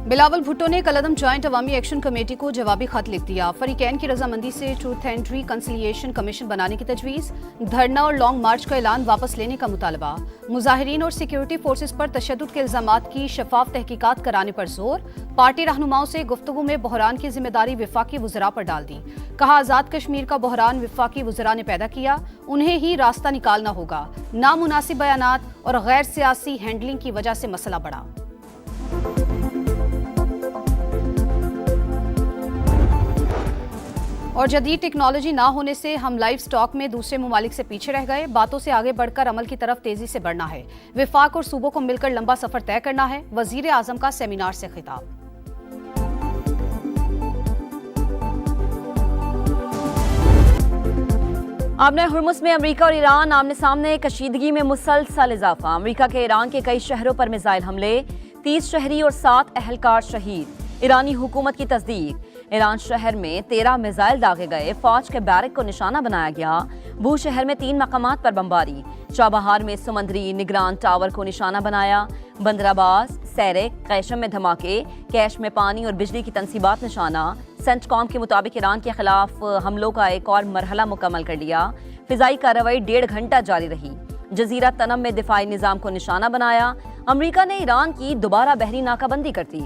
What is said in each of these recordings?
بلاول بھٹو نے کالعدم جوائنٹ عوامی action committee کو جوابی خط لکھ دیا۔ فریقین کی رضامندی سے ٹروتھ اینڈ ریکنسیلیشن کمیشن بنانے کی تجویز، دھرنا اور لانگ مارچ کا اعلان واپس لینے کا مطالبہ، مظاہرین اور سیکیورٹی فورسز پر تشدد کے الزامات کی شفاف تحقیقات کرانے پر زور، پارٹی رہنماؤں سے گفتگو میں بحران کی ذمہ داری وفاقی وزراء پر ڈال دی، کہا آزاد کشمیر کا بحران وفاقی وزراء نے پیدا کیا، انہیں ہی راستہ نکالنا ہوگا، نامناسب بیانات اور غیر سیاسی ہینڈلنگ کی وجہ سے مسئلہ بڑھا۔ اور جدید ٹیکنالوجی نہ ہونے سے ہم لائف سٹاک میں دوسرے ممالک سے پیچھے رہ گئے، باتوں سے آگے بڑھ کر عمل کی طرف تیزی سے بڑھنا ہے، وفاق اور صوبوں کو مل کر لمبا سفر طے کرنا ہے، وزیر اعظم کا سیمینار سے خطاب۔ آبنہ ہرمز میں امریکہ اور ایران آمنے سامنے، کشیدگی میں مسلسل اضافہ، امریکہ کے ایران کے کئی شہروں پر میزائل حملے، 30 شہری اور 7 اہلکار شہید، ایرانی حکومت کی تصدیق، ایران شہر میں 13 میزائل داغے گئے، فوج کے بیرک کو نشانہ بنایا گیا، بو شہر میں 3 مقامات پر بمباری، چابہار میں سمندری نگران ٹاور کو نشانہ بنایا، بندرآباد، سیرک، قیشم میں دھماکے، کیش میں پانی اور بجلی کی تنصیبات نشانہ، سینٹ کام کے مطابق ایران کے خلاف حملوں کا ایک اور مرحلہ مکمل کر لیا، فضائی کارروائی 1.5 گھنٹہ جاری رہی، جزیرہ تنم میں دفاعی نظام کو نشانہ بنایا، امریکہ نے ایران کی دوبارہ بحری ناکہ بندی کر دی۔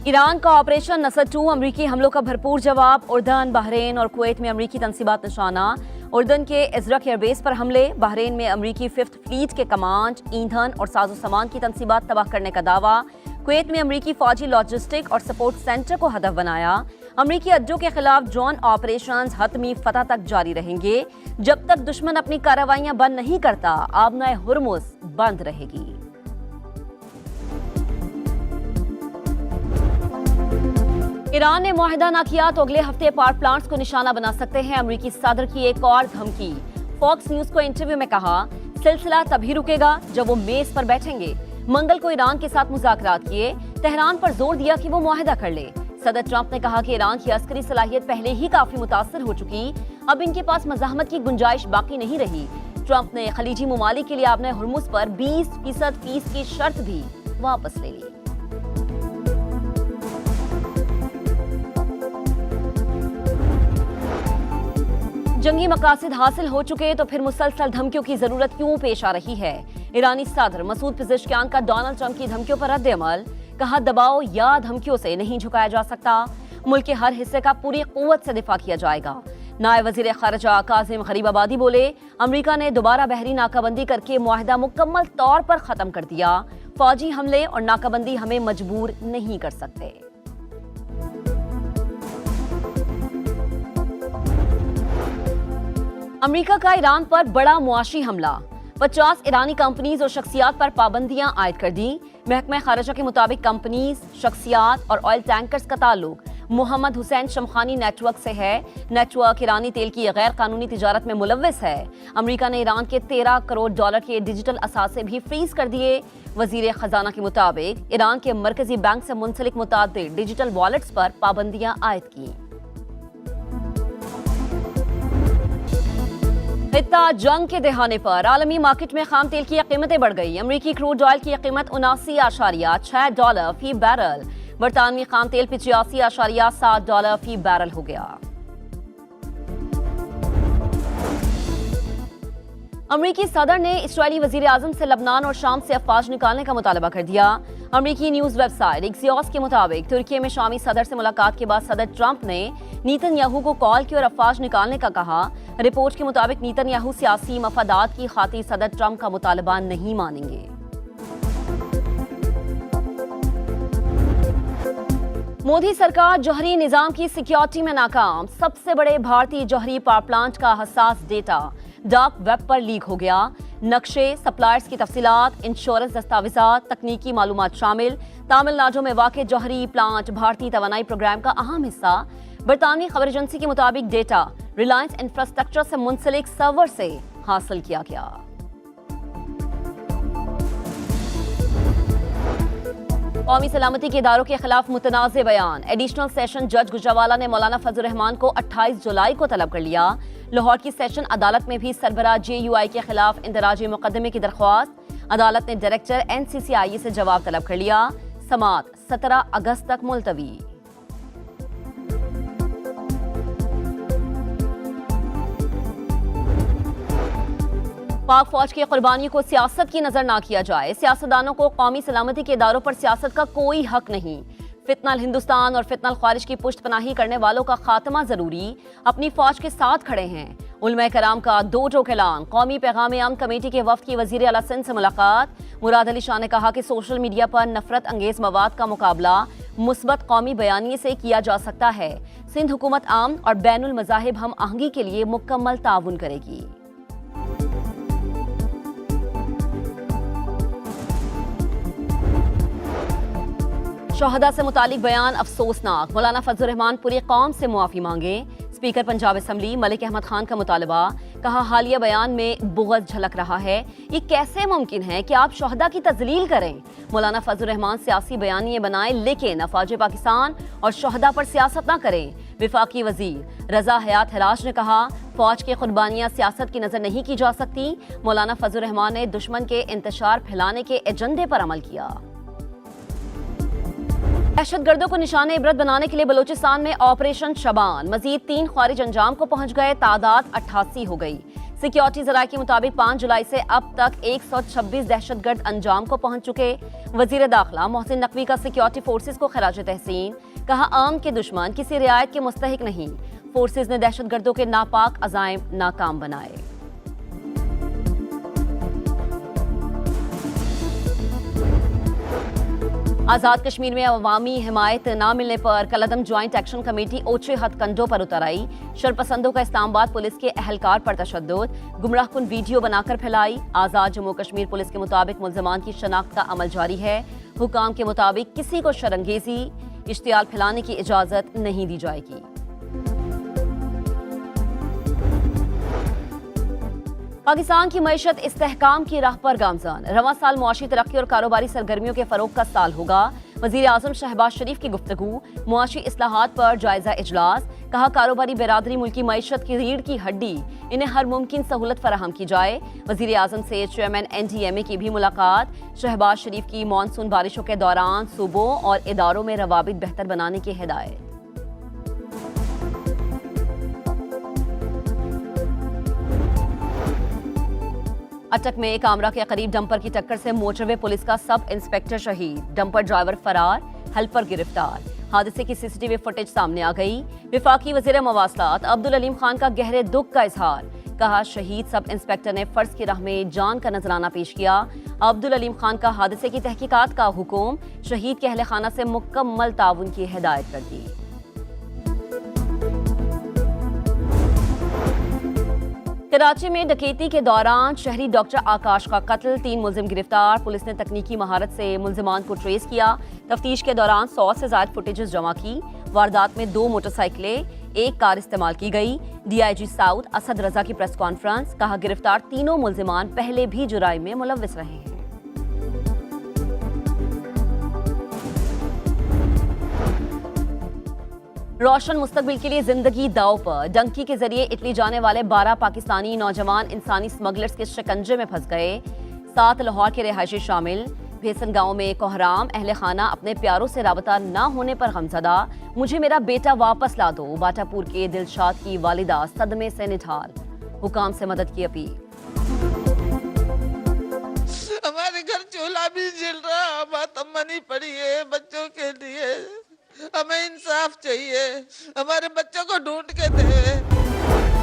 ایران کا آپریشن نصر 2 امریکی حملوں کا بھرپور جواب، اردن، بحرین اور کویت میں امریکی تنصیبات نشانہ، اردن کے ازرق ایئر بیس پر حملے، بحرین میں امریکی 5th فلیٹ کے کمانڈ، ایندھن اور ساز و سامان کی تنصیبات تباہ کرنے کا دعویٰ، کویت میں امریکی فوجی لاجسٹک اور سپورٹ سینٹر کو ہدف بنایا، امریکی اڈوں کے خلاف ڈرون آپریشنز حتمی فتح تک جاری رہیں گے، جب تک دشمن اپنی کارروائیاں بند نہیں کرتا، آبنہ ہرمز بند رہے گی۔ ایران نے معاہدہ نہ کیا تو اگلے ہفتے پاور پلانٹس کو نشانہ بنا سکتے ہیں، امریکی صدر کی ایک اور دھمکی، فاکس نیوز کو انٹرویو میں کہا سلسلہ تبھی رکے گا جب وہ میز پر بیٹھیں گے، منگل کو ایران کے ساتھ مذاکرات کیے، تہران پر زور دیا کہ وہ معاہدہ کر لے، صدر ٹرمپ نے کہا کہ ایران کی عسکری صلاحیت پہلے ہی کافی متاثر ہو چکی، اب ان کے پاس مزاحمت کی گنجائش باقی نہیں رہی، ٹرمپ نے خلیجی ممالک کے لیے آبنہ ہرمز پر 20% فیس کی شرط بھی واپس لے لی۔ جنگی مقاصد حاصل ہو چکے تو پھر مسلسل دھمکیوں کی ضرورت کیوں پیش آ رہی ہے؟ ایرانی صدر مسعود پزشکیان کا ڈونلڈ ٹرمپ کی دھمکیوں پر رد عمل، کہا دباؤ یا دھمکیوں سے نہیں جھکایا جا سکتا، ملک کے ہر حصے کا پوری قوت سے دفاع کیا جائے گا۔ نائب وزیر خارجہ کاظم غریب آبادی بولے امریکہ نے دوبارہ بحری ناکہ بندی کر کے معاہدہ مکمل طور پر ختم کر دیا، فوجی حملے اور ناکہ بندی ہمیں مجبور نہیں کر سکتے۔ امریکہ کا ایران پر بڑا معاشی حملہ، 50 ایرانی کمپنیز اور شخصیات پر پابندیاں عائد کر دیں، محکمہ خارجہ کے مطابق کمپنیز، شخصیات اور آئل ٹینکرز کا تعلق محمد حسین شمخانی نیٹ ورک سے ہے، نیٹ ورک ایرانی تیل کی غیر قانونی تجارت میں ملوث ہے، امریکہ نے ایران کے $13 کروڑ کے ڈیجیٹل اثاثے بھی فریز کر دیے، وزیر خزانہ کے مطابق ایران کے مرکزی بینک سے منسلک متعدد ڈیجیٹل والیٹس پر پابندیاں عائد کی۔ خطہ جنگ کے دہانے پر عالمی مارکیٹ میں خام تیل کی قیمتیں بڑھ گئی، امریکی کروڈ آئل کی قیمت $79.6 فی بیرل، برطانوی خام تیل $85.7 فی بیرل ہو گیا۔ امریکی صدر نے اسرائیلی وزیر اعظم سے لبنان اور شام سے افواج نکالنے کا مطالبہ کر دیا، امریکی نیوز ویب سائٹ ایکسیوس کے مطابق ترکی میں شامی صدر سے ملاقات کے بعد صدر ٹرمپ نے نیتن یاہو کو کال کی اور افواج نکالنے کا کہا، رپورٹ کے مطابق نیتن یاہو سیاسی مفادات کی خاطر صدر ٹرمپ کا مطالبہ نہیں مانیں گے۔ مودی سرکار جوہری نظام کی سیکیورٹی میں ناکام، سب سے بڑے بھارتی جوہری پاور پلانٹ کا حساس ڈیٹا ڈارک ویب پر لیک ہو گیا، نقشے، سپلائرز کی تفصیلات، انشورنس دستاویزات، تکنیکی معلومات شامل، تامل ناڈو میں واقع جوہری پلانٹ بھارتی توانائی پروگرام کا اہم حصہ، برطانوی خبر ایجنسی کے مطابق ڈیٹا ریلائنس انفراسٹرکچر سے منسلک سرور سے حاصل کیا گیا۔ قومی سلامتی کے اداروں کے خلاف متنازع بیان، ایڈیشنل سیشن جج گجرانوالہ نے مولانا فضل الرحمان کو 28 جولائی کو طلب کر لیا، لاہور کی سیشن عدالت میں بھی سربراہ JUI کے خلاف اندراجی مقدمے کی درخواست، عدالت نے ڈائریکٹر NCCIE سے جواب طلب کر لیا، سماعت 17 اگست تک ملتوی۔ پاک فوج کی قربانی کو سیاست کی نظر نہ کیا جائے، سیاستدانوں کو قومی سلامتی کے اداروں پر سیاست کا کوئی حق نہیں، فتنہ الہندوستان اور فتنہ الخوارج کی پشت پناہی کرنے والوں کا خاتمہ ضروری، اپنی فوج کے ساتھ کھڑے ہیں۔ علماء کرام کا دو ٹوک اعلان، قومی پیغام امن کمیٹی کے وفد کی وزیر اعلیٰ سندھ سے ملاقات، مراد علی شاہ نے کہا کہ سوشل میڈیا پر نفرت انگیز مواد کا مقابلہ مثبت قومی بیانیے سے کیا جا سکتا ہے، سندھ حکومت امن اور بین المذاہب ہم آہنگی کے لیے مکمل تعاون کرے گی۔ شہداء سے متعلق بیان افسوسناک، مولانا فضل الرحمان پوری قوم سے معافی مانگیں، اسپیکر پنجاب اسمبلی ملک احمد خان کا مطالبہ، کہا حالیہ بیان میں بغض جھلک رہا ہے، یہ کیسے ممکن ہے کہ آپ شہداء کی تذلیل کریں؟ مولانا فضل الرحمان سیاسی بیانیے بنائیں لیکن افواج پاکستان اور شہداء پر سیاست نہ کریں۔ وفاقی وزیر رضا حیات ہراش نے کہا فوج کی قربانیاں سیاست کی نظر نہیں کی جا سکتی، مولانا فضل الرحمان نے دشمن کے انتشار پھیلانے کے ایجنڈے پر عمل کیا۔ دہشت گردوں کو نشان عبرت بنانے کے لیے بلوچستان میں آپریشن شبان، مزید 3 خوارج انجام کو پہنچ گئے، تعداد 88 ہو گئی۔ سیکیورٹی ذرائع کے مطابق 5 جولائی سے اب تک 126 دہشت گرد انجام کو پہنچ چکے۔ وزیر داخلہ محسن نقوی کا سیکیورٹی فورسز کو خراج تحسین، کہا عام کے دشمن کسی رعایت کے مستحق نہیں، فورسز نے دہشت گردوں کے ناپاک عزائم ناکام بنائے۔ آزاد کشمیر میں عوامی حمایت نہ ملنے پر کالعدم جوائنٹ ایکشن کمیٹی اوچھے ہتھ کنڈوں پر اتر آئی، شرپسندوں کا اسلام آباد پولیس کے اہلکار پر تشدد، گمراہ کن ویڈیو بنا کر پھیلائی۔ آزاد جموں کشمیر پولیس کے مطابق ملزمان کی شناخت کا عمل جاری ہے، حکام کے مطابق کسی کو شرانگیزی، اشتعال پھیلانے کی اجازت نہیں دی جائے گی۔ پاکستان کی معیشت استحکام کی راہ پر گامزن، رواں سال معاشی ترقی اور کاروباری سرگرمیوں کے فروغ کا سال ہوگا، وزیر اعظم شہباز شریف کی گفتگو، معاشی اصلاحات پر جائزہ اجلاس، کہا کاروباری برادری ملکی معیشت کی ریڑھ کی ہڈی، انہیں ہر ممکن سہولت فراہم کی جائے۔ وزیر اعظم سے چیئرمین NDMA کی بھی ملاقات، شہباز شریف کی مانسون بارشوں کے دوران صوبوں اور اداروں میں روابط بہتر بنانے کی ہدایت۔ اٹک میں کامرا کے قریب ڈمپر کی ٹکر سے موٹر وے پولیس کا سب انسپکٹر شہید، ڈمپر ڈرائیور فرار، ہیلپر گرفتار، حادثے کی CCTV فوٹیج سامنے آ گئی۔ وفاقی وزیر مواصلات عبدالعلیم خان کا گہرے دکھ کا اظہار، کہا شہید سب انسپکٹر نے فرض کی راہ میں جان کا نذرانہ پیش کیا۔ عبدالعلیم خان کا حادثے کی تحقیقات کا حکم، شہید کے اہل خانہ سے مکمل تعاون کی ہدایت کر دی۔ کراچی میں ڈکیتی کے دوران شہری ڈاکٹر آکاش کا قتل، 3 ملزم گرفتار، پولیس نے تکنیکی مہارت سے ملزمان کو ٹریس کیا، تفتیش کے دوران 100 سے زائد فوٹیجز جمع کی۔ واردات میں 2 موٹر سائیکلیں، 1 کار استعمال کی گئی۔ DIG ساؤتھ اسد رضا کی پریس کانفرنس، کہا گرفتار تینوں ملزمان پہلے بھی جرائم میں ملوث رہے ہیں۔ روشن مستقبل کے لیے زندگی داؤ پر، ڈنکی کے ذریعے اٹلی جانے والے 12 پاکستانی نوجوان انسانی سمگلرز کے شکنجے میں پھنس گئے، 7 لاہور کے رہائشی شامل۔ بھیسن گاؤں میں کوہرام، اہل خانہ اپنے پیاروں سے رابطہ نہ ہونے پر غمزدہ، مجھے میرا بیٹا واپس لا دو، باٹا پور کے دلشاد کی والدہ صدمے سے نڈھال، حکام سے مدد کی اپیل۔ ہمارے گھر چولہا بھی جل رہا، ماتم منی پڑی ہے بچوں کے لیے، ہمیں انصاف چاہیے، ہمارے بچوں کو ڈھونڈ کے دے۔